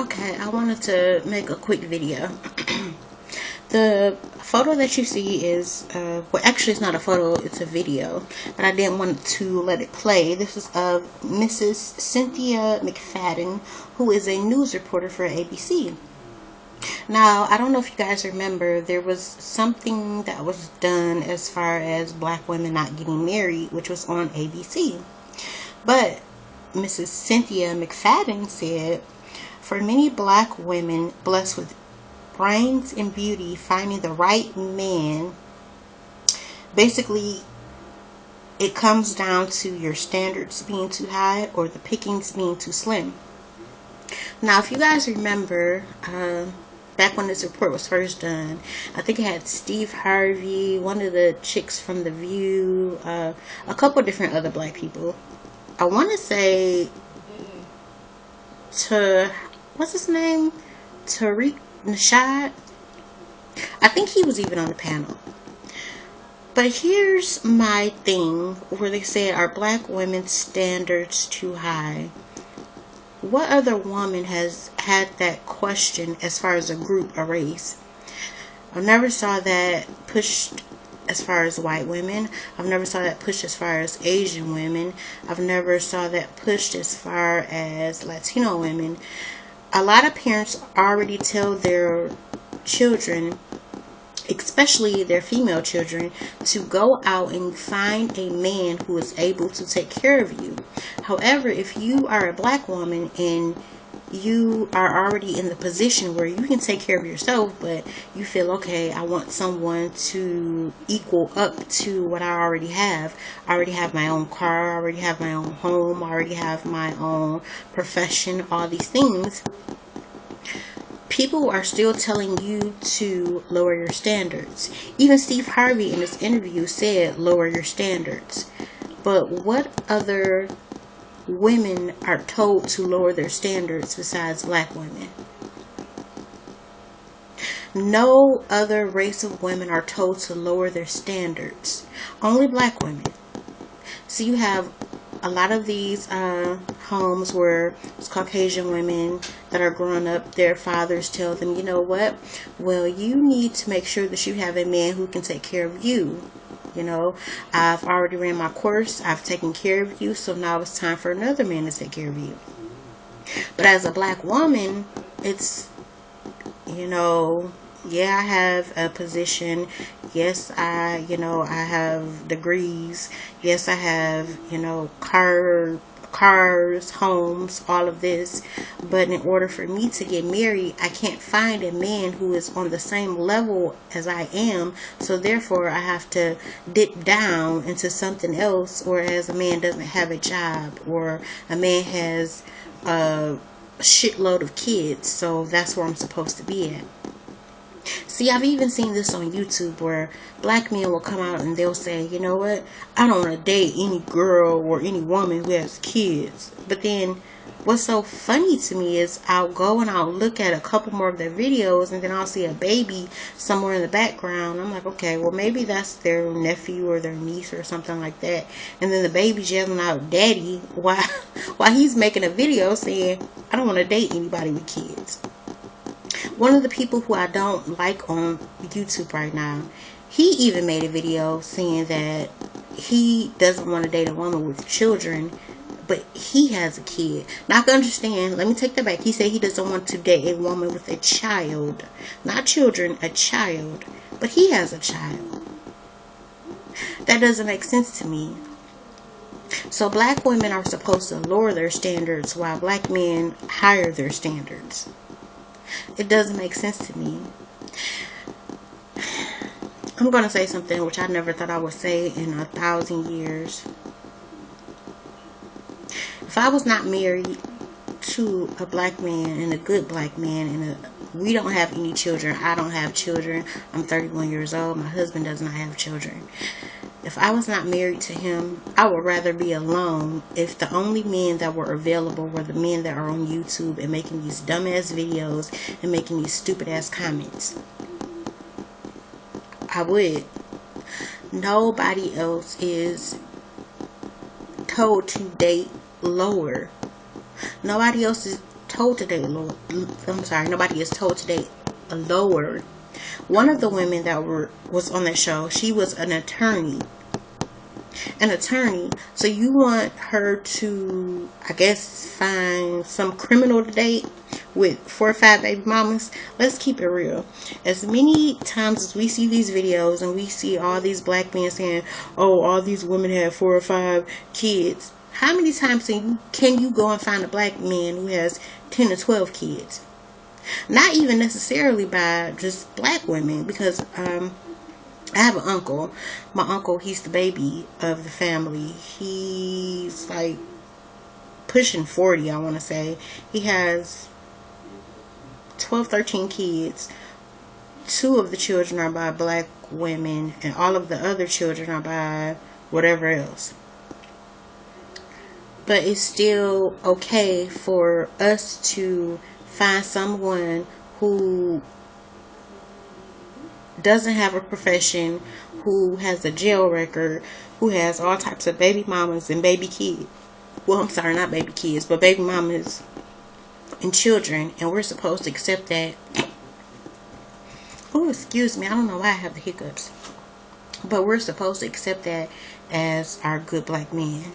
Okay, I wanted to make a quick video. The photo that you see is, well, actually it's not a photo, it's a video, but I didn't want to let it play. This is of Mrs. Cynthia McFadden, who is a news reporter for ABC. Now, I don't know if you guys remember, there was something that was done as far as black women not getting married, which was on ABC. But Mrs. Cynthia McFadden said, for many black women blessed with brains and beauty, finding the right man, basically it comes down to your standards being too high or the pickings being too slim. Now, if you guys remember, back when this report was first done, I think it had Steve Harvey, one of the chicks from The View, a couple different other black people. I want to say what's his name? Tariq Nasheed. I think he was even on the panel. But here's my thing where they said, are black women's standards too high? What other woman has had that question as far as a group, a race? I never saw that pushed as far as white women. I've never saw that pushed as far as Asian women. I've never saw that pushed as far as Latino women. A lot of parents already tell their children, especially their female children, to go out and find a man who is able to take care of you. However, if you are a black woman and you are already in the position where you can take care of yourself, but you feel, okay, I want someone to equal up to what I already have. I already have my own car, I already have my own home, I already have my own profession, all these things. People are still telling you to lower your standards. Even Steve Harvey in his interview said lower your standards. But what other women are told to lower their standards besides black women? No other race of women are told to lower their standards. Only black women. So you have a lot of these homes where it's Caucasian women that are growing up, their fathers tell them, you know what, well, you need to make sure that you have a man who can take care of you. You know, I've already ran my course, I've taken care of you, so now it's time for another man to take care of you. But as a black woman, it's, you know, yeah, I have a position. Yes, I have degrees. Yes, I have, cars, homes, all of this. But in order for me to get married, I can't find a man who is on the same level as I am. So therefore, I have to dip down into something else. Whereas a man doesn't have a job, or a man has a shitload of kids. So that's where I'm supposed to be at. See, I've even seen this on YouTube where black men will come out and they'll say, you know what, I don't want to date any girl or any woman who has kids. But then what's so funny to me is I'll go and I'll look at a couple more of their videos and then I'll see a baby somewhere in the background. I'm like, okay, well, maybe that's their nephew or their niece or something like that. And then the baby's yelling out daddy while he's making a video saying, I don't want to date anybody with kids. One of the people who I don't like on YouTube right now, he even made a video saying that he doesn't want to date a woman with children, but he has a kid. Now I can understand, let me take that back. He said he doesn't want to date a woman with a child. Not children, a child. But he has a child. That doesn't make sense to me. So black women are supposed to lower their standards while black men higher their standards. It doesn't make sense to me. I'm going to say something which I never thought I would say in 1,000 years. If I was not married to a black man, and a good black man, and we don't have any children, I don't have children, I'm 31 years old, my husband does not have children. If I was not married to him, I would rather be alone if the only men that were available were the men that are on YouTube and making these dumbass videos and making these stupid ass comments. I would. Nobody else is told to date lower. Nobody else is told to date low. I'm sorry, nobody is told to date lower. One of the women that was on that show, she was an attorney. So you want her to, I guess, find some criminal to date with 4 or 5 baby mamas? Let's keep it real. As many times as we see these videos and we see all these black men saying, oh, all these women have 4 or 5 kids, how many times can you go and find a black man who has 10 or 12 kids? Not even necessarily by just black women, because I have an uncle. My uncle, he's the baby of the family. He's like pushing 40, I want to say. He has 12, 13 kids. 2 of the children are by black women, and all of the other children are by whatever else. But it's still okay for us to find someone who doesn't have a profession, who has a jail record, who has all types of baby mamas and baby kids. Well, I'm sorry, not baby kids, but baby mamas and children, and we're supposed to accept that. Oh, excuse me, I don't know why I have the hiccups. But we're supposed to accept that as our good black men.